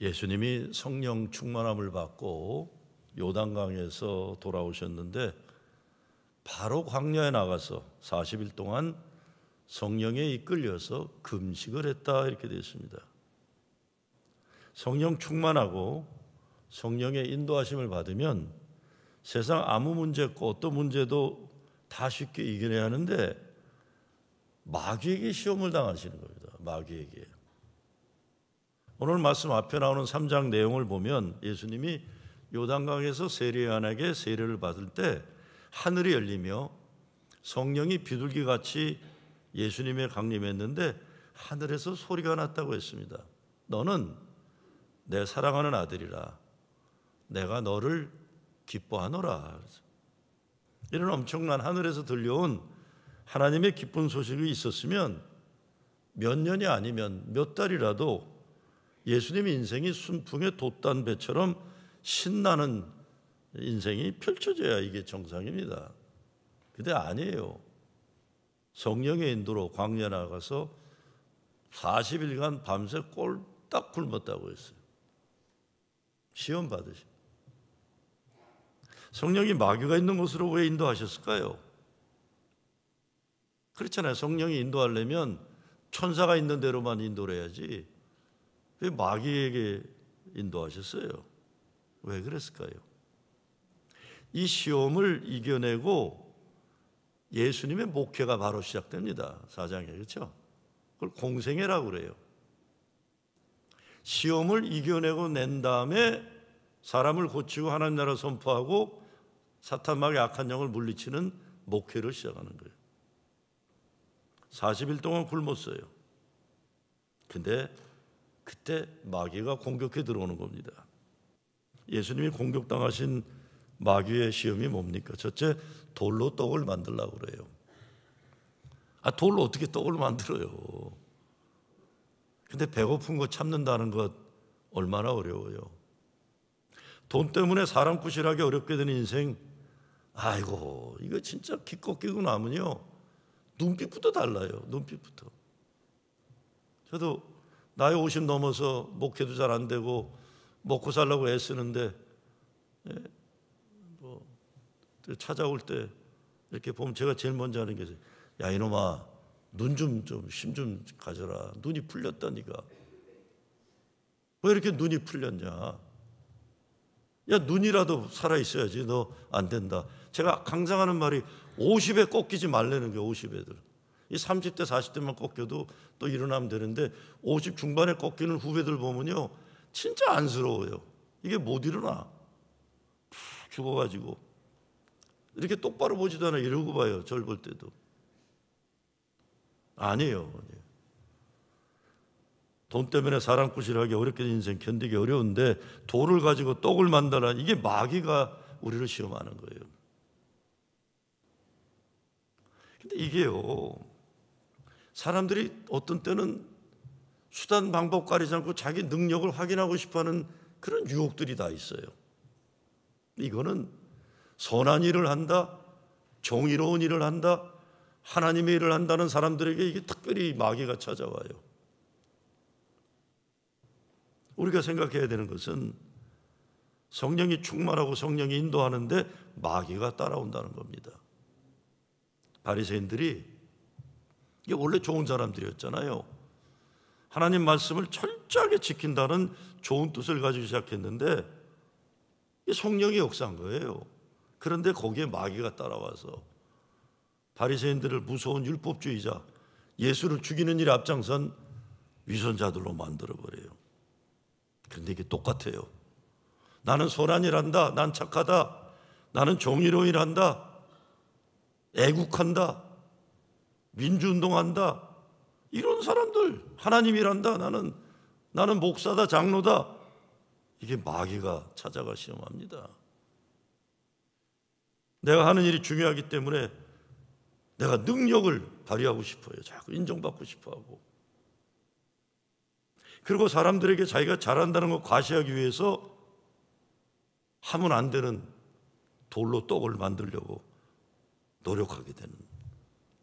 예수님이 성령 충만함을 받고 요단강에서 돌아오셨는데 바로 광야에 나가서 40일 동안 성령에 이끌려서 금식을 했다 이렇게 되어 있습니다. 성령 충만하고 성령의 인도하심을 받으면 세상 아무 문제 없고 어떤 문제도 다 쉽게 이겨내야 하는데 마귀에게 시험을 당하시는 겁니다. 마귀에게. 오늘 말씀 앞에 나오는 3장 내용을 보면 예수님이 요단강에서 세례요한에게 세례를 받을 때 하늘이 열리며 성령이 비둘기같이 예수님에 강림했는데 하늘에서 소리가 났다고 했습니다. 너는 내 사랑하는 아들이라 내가 너를 기뻐하노라. 이런 엄청난 하늘에서 들려온 하나님의 기쁜 소식이 있었으면 몇 년이 아니면 몇 달이라도 예수님의 인생이 순풍의 돛단 배처럼 신나는 인생이 펼쳐져야 이게 정상입니다. 근데 아니에요. 성령의 인도로 광야에 나가서 40일간 밤새 꼴딱 굶었다고 했어요. 시험 받으시. 성령이 마귀가 있는 곳으로 왜 인도하셨을까요? 그렇잖아요. 성령이 인도하려면 천사가 있는 대로만 인도를 해야지 왜 마귀에게 인도하셨어요? 왜 그랬을까요? 이 시험을 이겨내고 예수님의 목회가 바로 시작됩니다. 4장에. 그렇죠? 그걸 공생애라고 그래요. 시험을 이겨내고 낸 다음에 사람을 고치고 하나님 나라 선포하고 사탄 마귀 악한 영을 물리치는 목회를 시작하는 거예요. 40일 동안 굶었어요. 근데 그때 마귀가 공격해 들어오는 겁니다. 예수님이 공격당하신 마귀의 시험이 뭡니까? 첫째, 돌로 떡을 만들려고 그래요. 돌로 어떻게 떡을 만들어요? 근데 배고픈 거 참는다는 것 얼마나 어려워요. 돈 때문에 사람 구실하기 어렵게 되는 인생, 아이고 이거 진짜 기껏 끼고 나면요 눈빛부터 달라요. 눈빛부터. 저도 나이 50 넘어서 목회도 잘 안 되고 먹고 살려고 애쓰는데 찾아올 때 이렇게 보면 제가 제일 먼저 하는 게 있어요. 야 이놈아 눈 좀 힘 좀 가져라. 눈이 풀렸다 니가. 왜 이렇게 눈이 풀렸냐. 야 눈이라도 살아있어야지. 너 안 된다. 제가 항상 하는 말이 50에 꺾이지 말라는 게 50애들. 이 30대 40대만 꺾여도 또 일어나면 되는데 50 중반에 꺾이는 후배들 보면요 진짜 안쓰러워요. 이게 못 일어나. 죽어가지고 이렇게 똑바로 보지도 않아. 이러고 봐요. 절 볼 때도. 아니에요. 돈 때문에 사람 구실하기 어렵게 된 인생 견디기 어려운데 돌을 가지고 떡을 만들라. 이게 마귀가 우리를 시험하는 거예요. 근데 이게요 사람들이 어떤 때는 수단 방법 가리지 않고 자기 능력을 확인하고 싶어하는 그런 유혹들이 다 있어요. 이거는 선한 일을 한다, 정의로운 일을 한다, 하나님의 일을 한다는 사람들에게 이게 특별히 마귀가 찾아와요. 우리가 생각해야 되는 것은 성령이 충만하고 성령이 인도하는데 마귀가 따라온다는 겁니다. 바리새인들이 이게 원래 좋은 사람들이었잖아요. 하나님 말씀을 철저하게 지킨다는 좋은 뜻을 가지고 시작했는데 성령이 역사한 거예요. 그런데 거기에 마귀가 따라와서 바리새인들을 무서운 율법주의자, 예수를 죽이는 일에 앞장선 위선자들로 만들어버려요. 그런데 이게 똑같아요. 나는 선한 일 한다. 난 착하다. 나는 정의로운 일 한다. 애국한다. 민주운동한다. 이런 사람들 하나님 일한다. 나는 목사다. 장로다. 이게 마귀가 찾아가 시험합니다. 내가 하는 일이 중요하기 때문에 내가 능력을 발휘하고 싶어요. 자꾸 인정받고 싶어하고. 그리고 사람들에게 자기가 잘한다는 걸 과시하기 위해서 하면 안 되는 돌로 떡을 만들려고 노력하게 되는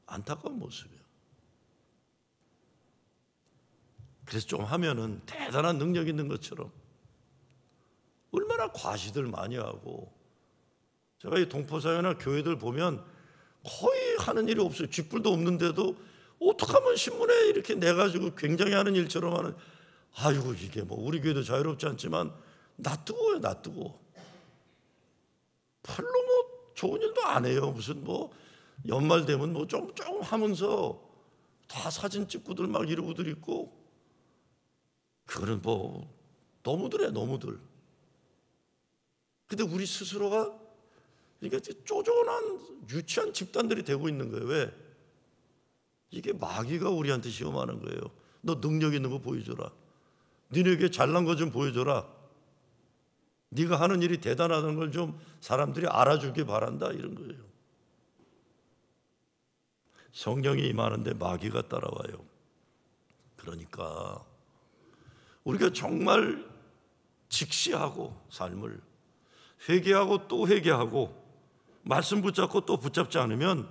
안타까운 모습이에요. 그래서 좀 하면은 대단한 능력 있는 것처럼 얼마나 과시들 많이 하고, 제가 이 동포사회나 교회들 보면 거의 하는 일이 없어요. 쥐뿔도 없는데도 어떻게 하면 신문에 이렇게 내가지고 굉장히 하는 일처럼 하는, 아이고 이게 뭐 우리 교회도 자유롭지 않지만 놔두고요, 놔두고. 별로 뭐 좋은 일도 안 해요. 무슨 뭐 연말 되면 뭐 좀 하면서 다 사진 찍고들 막 이러고들 있고, 그거는 뭐 너무들 해, 너무들. 근데 우리 스스로가 이게 쪼잔한 유치한 집단들이 되고 있는 거예요. 왜? 이게 마귀가 우리한테 시험하는 거예요. 너 능력 있는 거 보여줘라. 너에게 잘난 거 좀 보여줘라. 네가 하는 일이 대단하다는 걸 좀 사람들이 알아주길 바란다, 이런 거예요. 성령이 임하는데 마귀가 따라와요. 그러니까 우리가 정말 직시하고 삶을 회개하고 또 회개하고 말씀 붙잡고 또 붙잡지 않으면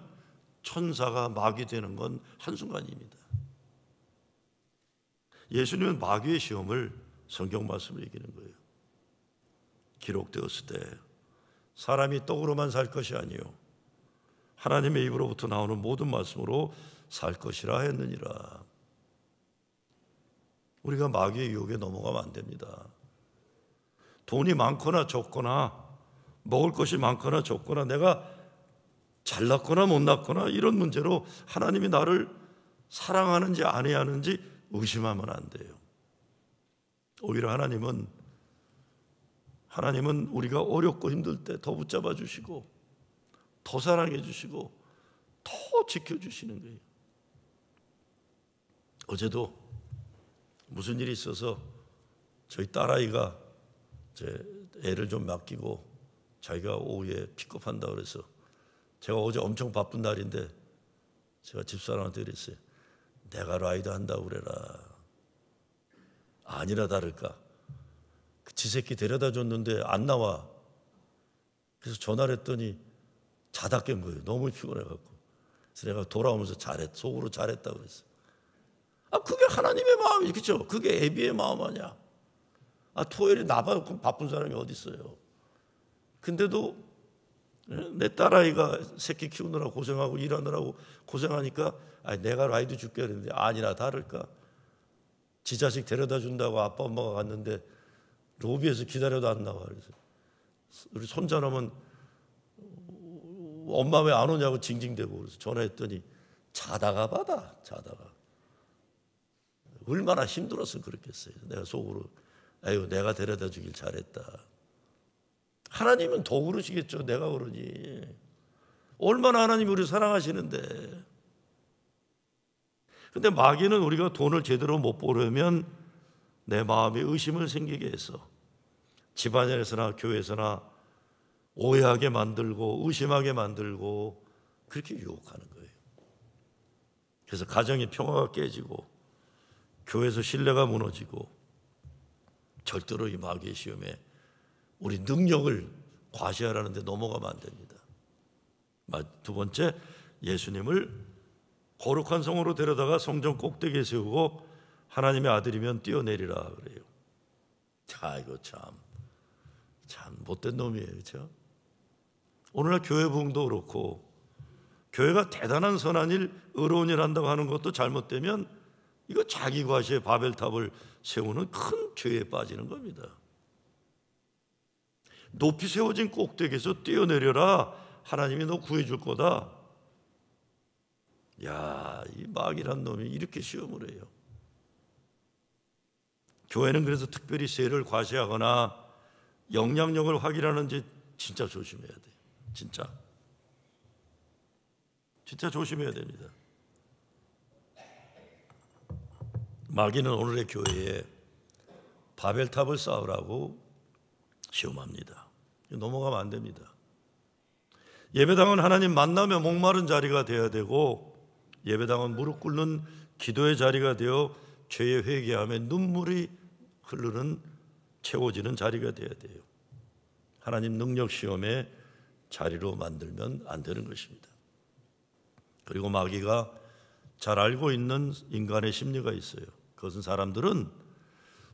천사가 마귀 되는 건 한순간입니다. 예수님은 마귀의 시험을 성경 말씀으로 이기는 거예요. 기록되었을 때 사람이 떡으로만 살 것이 아니요 하나님의 입으로부터 나오는 모든 말씀으로 살 것이라 했느니라. 우리가 마귀의 유혹에 넘어가면 안 됩니다. 돈이 많거나 적거나 먹을 것이 많거나 적거나 내가 잘났거나 못났거나 이런 문제로 하나님이 나를 사랑하는지 아니하는지 의심하면 안 돼요. 오히려 하나님은 우리가 어렵고 힘들 때 더 붙잡아 주시고 더 사랑해 주시고 더 지켜주시는 거예요. 어제도 무슨 일이 있어서 저희 딸아이가 제 애를 좀 맡기고 자기가 오후에 픽업한다고 그래서 제가 어제 엄청 바쁜 날인데 제가 집사람한테 그랬어요. 내가 라이드 한다고 그래라. 아니라 다를까 그 지 새끼 데려다 줬는데 안 나와. 그래서 전화를 했더니 자다 깬 거예요. 너무 피곤해갖고. 그래서 내가 돌아오면서 속으로 잘했다고 그랬어요. 그게 하나님의 마음이겠죠. 그게 애비의 마음 아니야. 토요일에 나봐 바쁜 사람이 어디 있어요. 근데도 내 딸아이가 새끼 키우느라 고생하고 일하느라고 고생하니까 내가 라이드 줄게 그랬는데 아니나 다를까 지 자식 데려다 준다고 아빠 엄마가 갔는데 로비에서 기다려도 안 나와. 그래서 우리 손자놈은 엄마 왜 안 오냐고 징징대고 그래서 전화했더니 자다가 받아. 얼마나 힘들었으면 그렇겠어요. 내가 속으로 아유 내가 데려다 주길 잘했다. 하나님은 더 그러시겠죠. 내가 그러지. 얼마나 하나님이 우리를 사랑하시는데. 근데 마귀는 우리가 돈을 제대로 못 벌려면 내 마음에 의심을 생기게 해서 집안에서나 교회에서나 오해하게 만들고 의심하게 만들고 그렇게 유혹하는 거예요. 그래서 가정의 평화가 깨지고 교회에서 신뢰가 무너지고 절대로 이 마귀의 시험에 우리 능력을 과시하라는 데 넘어가면 안 됩니다. 두 번째, 예수님을 거룩한 성으로 데려다가 성전 꼭대기에 세우고 하나님의 아들이면 뛰어내리라 그래요. 이거 참 못된 놈이에요. 그렇죠? 오늘날 교회 부흥도 그렇고 교회가 대단한 선한 일, 의로운 일 한다고 하는 것도 잘못되면 이거 자기 과시의 바벨탑을 세우는 큰 죄에 빠지는 겁니다. 높이 세워진 꼭대기에서 뛰어내려라. 하나님이 너 구해줄 거다. 이 마귀란 놈이 이렇게 시험을 해요. 교회는 그래서 특별히 세를 과시하거나 영향력을 확인하는지 진짜 조심해야 돼요. 진짜 조심해야 됩니다. 마귀는 오늘의 교회에 바벨탑을 쌓으라고 시험합니다. 넘어가면 안 됩니다. 예배당은 하나님 만나며 목마른 자리가 되어야 되고 예배당은 무릎 꿇는 기도의 자리가 되어 죄의 회개함에 눈물이 흐르는 채워지는 자리가 되어야 돼요. 하나님 능력 시험의 자리로 만들면 안 되는 것입니다. 그리고 마귀가 잘 알고 있는 인간의 심리가 있어요. 그것은 사람들은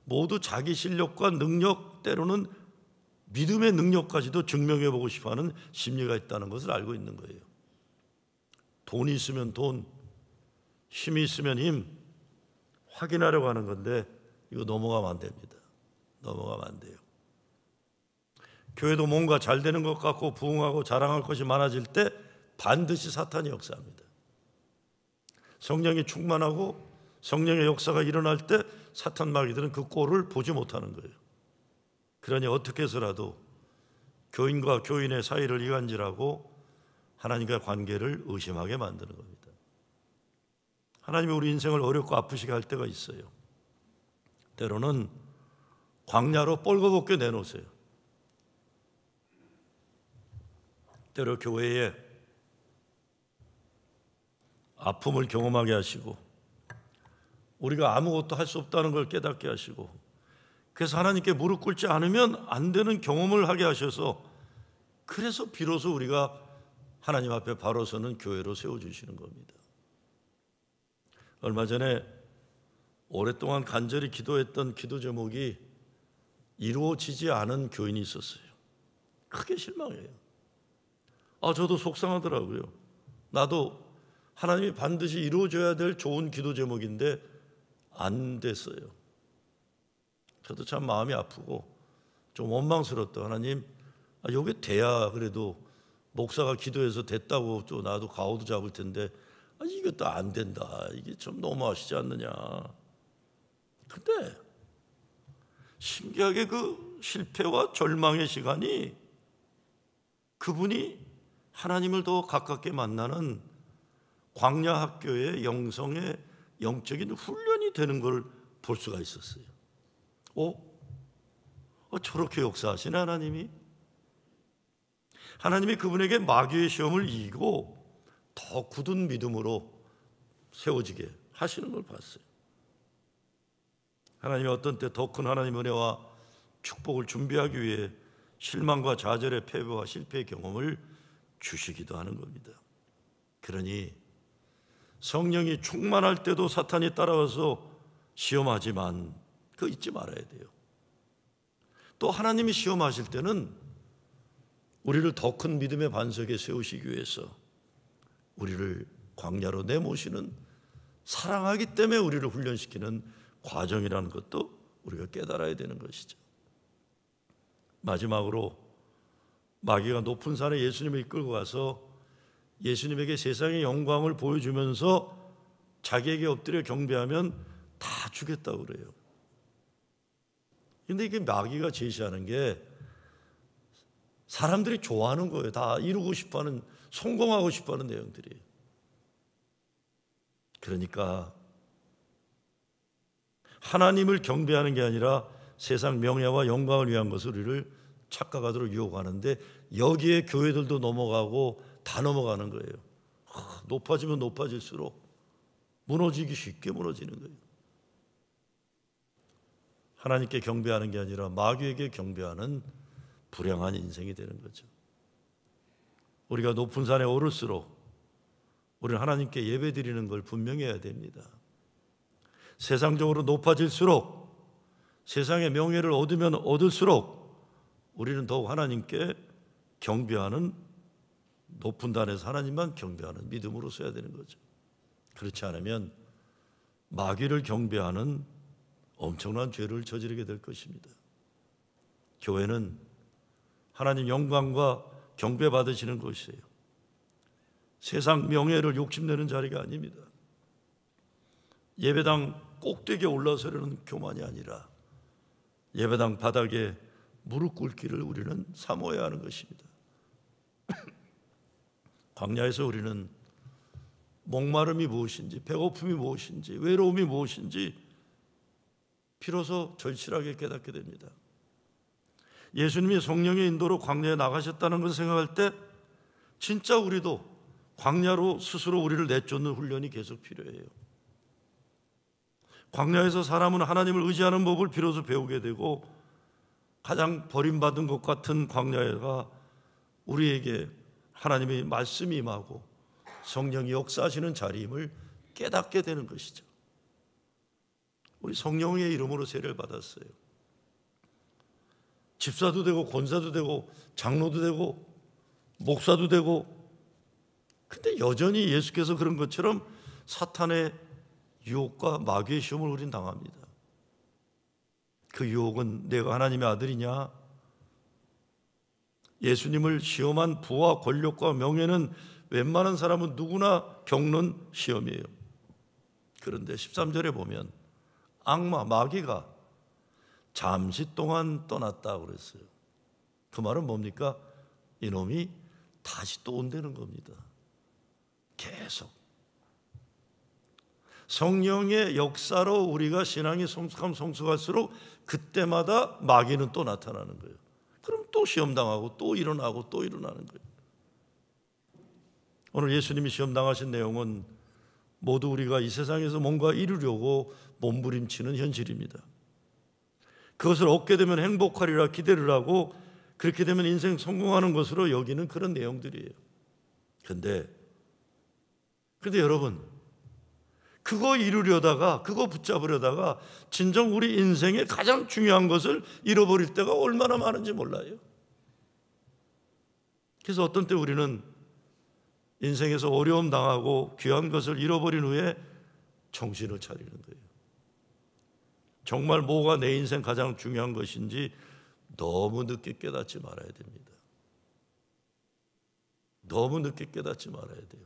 모두 자기 실력과 능력 때로는 믿음의 능력까지도 증명해 보고 싶어하는 심리가 있다는 것을 알고 있는 거예요. 돈이 있으면 돈, 힘이 있으면 힘, 확인하려고 하는 건데 이거 넘어가면 안 됩니다. 넘어가면 안 돼요. 교회도 뭔가 잘 되는 것 같고 부흥하고 자랑할 것이 많아질 때 반드시 사탄이 역사합니다. 성령이 충만하고 성령의 역사가 일어날 때 사탄 마귀들은 그 꼴을 보지 못하는 거예요. 그러니 어떻게 해서라도 교인과 교인의 사이를 이간질하고 하나님과의 관계를 의심하게 만드는 겁니다. 하나님이 우리 인생을 어렵고 아프시게 할 때가 있어요. 때로는 광야로 뻘거벗게 내놓으세요. 때로 교회에 아픔을 경험하게 하시고 우리가 아무것도 할 수 없다는 걸 깨닫게 하시고 그래서 하나님께 무릎 꿇지 않으면 안 되는 경험을 하게 하셔서 그래서 비로소 우리가 하나님 앞에 바로 서는 교회로 세워주시는 겁니다. 얼마 전에 오랫동안 간절히 기도했던 기도 제목이 이루어지지 않은 교인이 있었어요. 크게 실망해요. 저도 속상하더라고요. 나도 하나님이 반드시 이루어져야 될 좋은 기도 제목인데 안 됐어요. 저도 참 마음이 아프고 좀 원망스럽다. 하나님, 요게 돼야 그래도 목사가 기도해서 됐다고 또 나도 가오도 잡을 텐데 이것도 안 된다. 이게 좀 너무하시지 않느냐. 근데 신기하게 그 실패와 절망의 시간이 그분이 하나님을 더 가깝게 만나는 광야 학교의 영성의 영적인 훈련이 되는 걸 볼 수가 있었어요. 저렇게 역사하시네 하나님이. 하나님이 그분에게 마귀의 시험을 이기고 더 굳은 믿음으로 세워지게 하시는 걸 봤어요. 하나님이 어떤 때 더 큰 하나님의 은혜와 축복을 준비하기 위해 실망과 좌절의 패배와 실패의 경험을 주시기도 하는 겁니다. 그러니 성령이 충만할 때도 사탄이 따라와서 시험하지만 그거 잊지 말아야 돼요. 또 하나님이 시험하실 때는 우리를 더 큰 믿음의 반석에 세우시기 위해서 우리를 광야로 내모시는, 사랑하기 때문에 우리를 훈련시키는 과정이라는 것도 우리가 깨달아야 되는 것이죠. 마지막으로 마귀가 높은 산에 예수님을 이끌고 가서 예수님에게 세상의 영광을 보여주면서 자기에게 엎드려 경배하면 다 주겠다고 그래요. 근데 이게 마귀가 제시하는 게 사람들이 좋아하는 거예요. 다 이루고 싶어하는, 성공하고 싶어하는 내용들이. 그러니까 하나님을 경배하는 게 아니라 세상 명예와 영광을 위한 것을 우리를 착각하도록 유혹하는데 여기에 교회들도 넘어가고 다 넘어가는 거예요. 높아지면 높아질수록 무너지기 쉽게 무너지는 거예요. 하나님께 경배하는 게 아니라 마귀에게 경배하는 불행한 인생이 되는 거죠. 우리가 높은 산에 오를수록 우리는 하나님께 예배드리는 걸 분명히 해야 됩니다. 세상적으로 높아질수록, 세상의 명예를 얻으면 얻을수록 우리는 더욱 하나님께 경배하는, 높은 단에서 하나님만 경배하는 믿음으로 서야 되는 거죠. 그렇지 않으면 마귀를 경배하는 엄청난 죄를 저지르게 될 것입니다. 교회는 하나님 영광과 경배받으시는 곳이에요. 세상 명예를 욕심내는 자리가 아닙니다. 예배당 꼭대기에 올라서려는 교만이 아니라 예배당 바닥에 무릎 꿇기를 우리는 사모해야 하는 것입니다. 광야에서 우리는 목마름이 무엇인지, 배고픔이 무엇인지, 외로움이 무엇인지 비로소 절실하게 깨닫게 됩니다. 예수님이 성령의 인도로 광야에 나가셨다는 것을 생각할 때 진짜 우리도 광야로 스스로 우리를 내쫓는 훈련이 계속 필요해요. 광야에서 사람은 하나님을 의지하는 법을 비로소 배우게 되고 가장 버림받은 것 같은 광야가 우리에게 하나님의 말씀이 임하고 성령이 역사하시는 자리임을 깨닫게 되는 것이죠. 우리 성령의 이름으로 세례를 받았어요. 집사도 되고 권사도 되고 장로도 되고 목사도 되고. 근데 여전히 예수께서 그런 것처럼 사탄의 유혹과 마귀의 시험을 우린 당합니다. 그 유혹은 내가 하나님의 아들이냐? 예수님을 시험한 부와 권력과 명예는 웬만한 사람은 누구나 겪는 시험이에요. 그런데 13절에 보면 악마, 마귀가 잠시 동안 떠났다고 그랬어요. 그 말은 뭡니까? 이놈이 다시 또 온다는 겁니다. 계속. 성령의 역사로 우리가 신앙이 성숙하면 성숙할수록 그때마다 마귀는 또 나타나는 거예요. 그럼 또 시험당하고 또 일어나고 또 일어나는 거예요. 오늘 예수님이 시험당하신 내용은 모두 우리가 이 세상에서 뭔가 이루려고 몸부림치는 현실입니다. 그것을 얻게 되면 행복하리라 기대를 하고 그렇게 되면 인생 성공하는 것으로 여기는 그런 내용들이에요. 그런데 여러분, 그거 이루려다가, 그거 붙잡으려다가 진정 우리 인생의 가장 중요한 것을 잃어버릴 때가 얼마나 많은지 몰라요. 그래서 어떤 때 우리는 인생에서 어려움 당하고 귀한 것을 잃어버린 후에 정신을 차리는 거예요. 정말 뭐가 내 인생 가장 중요한 것인지 너무 늦게 깨닫지 말아야 됩니다. 너무 늦게 깨닫지 말아야 돼요.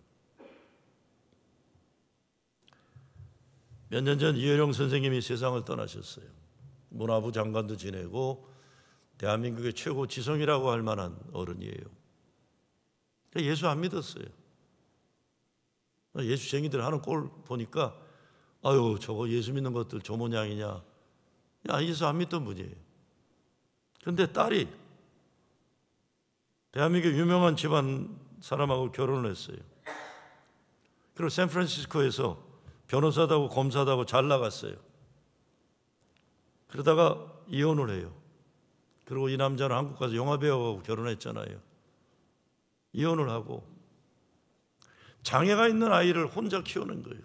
몇 년 전 이혜령 선생님이 세상을 떠나셨어요. 문화부 장관도 지내고 대한민국의 최고 지성이라고 할 만한 어른이에요. 예수 안 믿었어요. 예수쟁이들 하는 꼴 보니까 아유 저거 예수 믿는 것들 저 모양이냐. 야, 예수 안 믿던 분이에요. 그런데 딸이 대한민국 유명한 집안 사람하고 결혼을 했어요. 그리고 샌프란시스코에서 변호사도 하고 검사도 하고 잘 나갔어요. 그러다가 이혼을 해요. 그리고 이 남자는 한국 가서 영화배우하고 결혼했잖아요. 이혼을 하고 장애가 있는 아이를 혼자 키우는 거예요.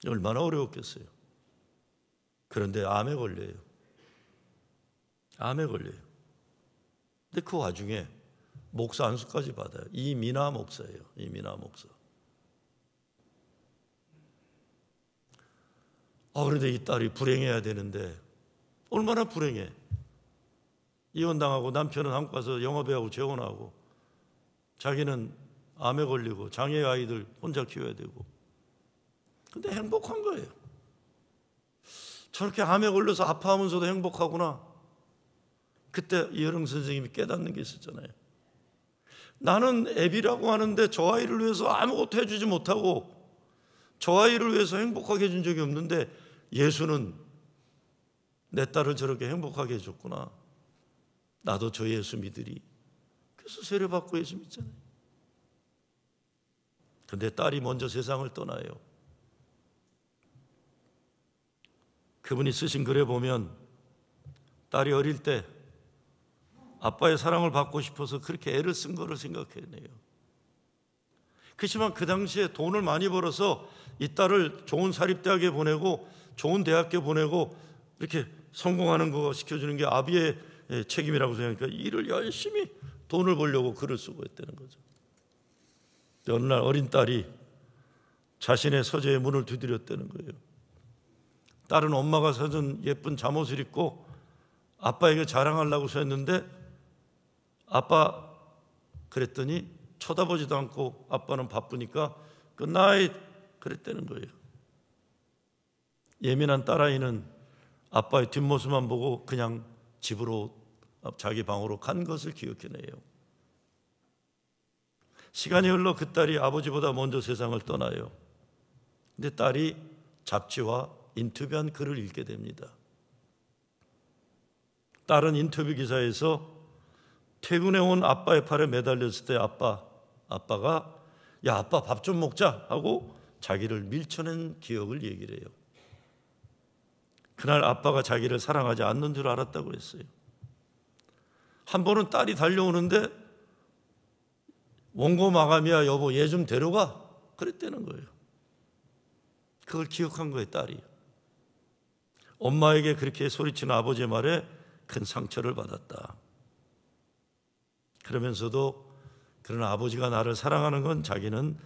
얼마나 어려웠겠어요. 그런데 암에 걸려요. 암에 걸려요. 근데 그 와중에 목사 안수까지 받아요. 이민아 목사예요. 이민아 목사. 그런데 이 딸이 불행해야 되는데 얼마나 불행해. 이혼당하고 남편은 한국 가서 영화배우하고 재혼하고 자기는 암에 걸리고 장애 아이들 혼자 키워야 되고. 근데 행복한 거예요. 저렇게 암에 걸려서 아파하면서도 행복하구나. 그때 이혜령 선생님이 깨닫는 게 있었잖아요. 나는 애비라고 하는데 저 아이를 위해서 아무것도 해주지 못하고 저 아이를 위해서 행복하게 해준 적이 없는데 예수는 내 딸을 저렇게 행복하게 해줬구나. 나도 저 예수 믿으리. 그래서 세례받고 예수 믿잖아요. 근데 딸이 먼저 세상을 떠나요. 그분이 쓰신 글에 보면 딸이 어릴 때 아빠의 사랑을 받고 싶어서 그렇게 애를 쓴 거를 생각해내요. 그렇지만 그 당시에 돈을 많이 벌어서 이 딸을 좋은 사립대학에 보내고 좋은 대학교 보내고 이렇게 성공하는 거 시켜주는 게 아비의 책임이라고 생각하니까 일을 열심히 돈을 벌려고 글을 쓰고 했다는 거죠. 어느 날 어린 딸이 자신의 서재의 문을 두드렸다는 거예요. 딸은 엄마가 사준 예쁜 잠옷을 입고 아빠에게 자랑하려고 서 했는데 아빠 그랬더니 쳐다보지도 않고 아빠는 바쁘니까 굿나잇 그랬다는 거예요. 예민한 딸아이는 아빠의 뒷모습만 보고 그냥 집으로 자기 방으로 간 것을 기억해내요. 시간이 흘러 그 딸이 아버지보다 먼저 세상을 떠나요. 근데 딸이 잡지와 인터뷰한 글을 읽게 됩니다. 딸은 인터뷰 기사에서 퇴근해 온 아빠의 팔에 매달렸을 때 아빠가 야 아빠 밥 좀 먹자 하고 자기를 밀쳐낸 기억을 얘기를 해요. 그날 아빠가 자기를 사랑하지 않는 줄 알았다고 했어요. 한 번은 딸이 달려오는데 원고 마감이야 여보 얘 좀 데려가 그랬다는 거예요. 그걸 기억한 거예요. 딸이. 엄마에게 그렇게 소리치는 아버지의 말에 큰 상처를 받았다. 그러면서도 그러나 아버지가 나를 사랑하는 건 자기는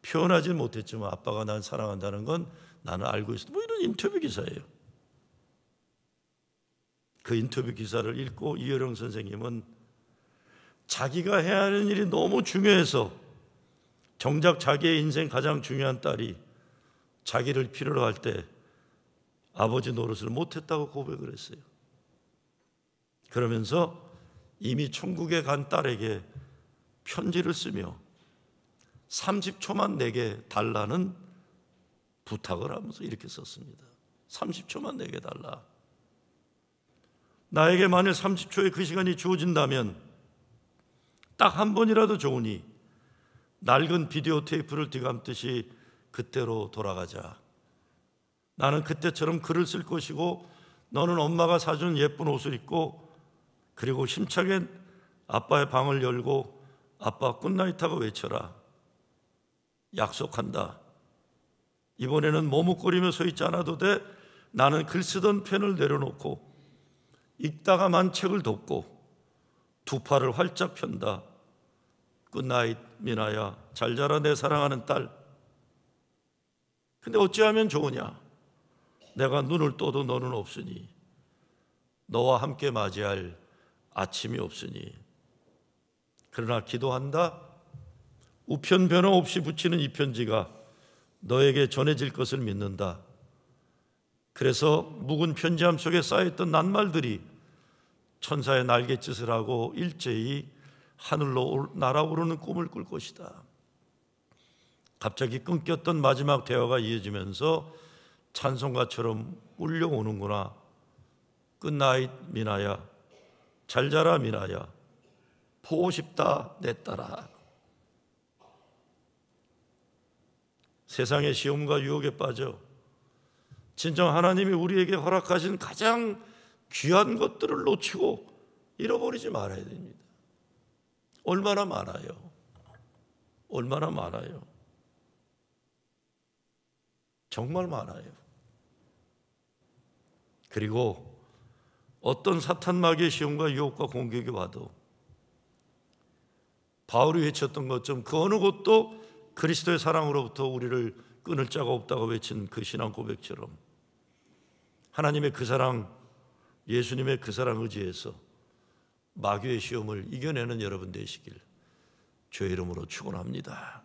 표현하지 못했지만 아빠가 날 사랑한다는 건 나는 알고 있어. 뭐 이런 인터뷰 기사예요. 그 인터뷰 기사를 읽고 이효령 선생님은 자기가 해야 하는 일이 너무 중요해서 정작 자기의 인생 가장 중요한 딸이 자기를 필요로 할 때 아버지 노릇을 못했다고 고백을 했어요. 그러면서 이미 천국에 간 딸에게 편지를 쓰며 30초만 내게 달라는 부탁을 하면서 이렇게 썼습니다. 30초만 내게 달라. 나에게 만일 30초의 그 시간이 주어진다면 딱 한 번이라도 좋으니 낡은 비디오 테이프를 뒤감듯이 그때로 돌아가자. 나는 그때처럼 글을 쓸 것이고 너는 엄마가 사준 예쁜 옷을 입고 그리고 힘차게 아빠의 방을 열고 아빠 굿나잇하고 외쳐라. 약속한다. 이번에는 머뭇거리며 서 있지 않아도 돼. 나는 글 쓰던 펜을 내려놓고 읽다가만 책을 덮고 두 팔을 활짝 편다. 굿나잇 미나야, 잘 자라 내 사랑하는 딸. 근데 어찌하면 좋으냐? 내가 눈을 떠도 너는 없으니, 너와 함께 맞이할 아침이 없으니. 그러나 기도한다. 우편 변화 없이 붙이는 이 편지가 너에게 전해질 것을 믿는다. 그래서 묵은 편지함 속에 쌓여있던 낱말들이 천사의 날갯짓을 하고 일제히 하늘로 날아오르는 꿈을 꿀 것이다. 갑자기 끊겼던 마지막 대화가 이어지면서 찬송가처럼 울려오는구나. 굿나잇 미나야, 잘 자라 미나야, 보고 싶다 내 딸아. 세상의 시험과 유혹에 빠져 진정 하나님이 우리에게 허락하신 가장 귀한 것들을 놓치고 잃어버리지 말아야 됩니다. 얼마나 많아요. 얼마나 많아요. 정말 많아요. 그리고 어떤 사탄 마귀의 시험과 유혹과 공격이 와도 바울이 외쳤던 것처럼 그 어느 것도 그리스도의 사랑으로부터 우리를 끊을 자가 없다고 외친 그 신앙 고백처럼 하나님의 그 사랑, 예수님의 그 사랑 의지해서 마귀의 시험을 이겨내는 여러분 되시길 주의 이름으로 축원합니다.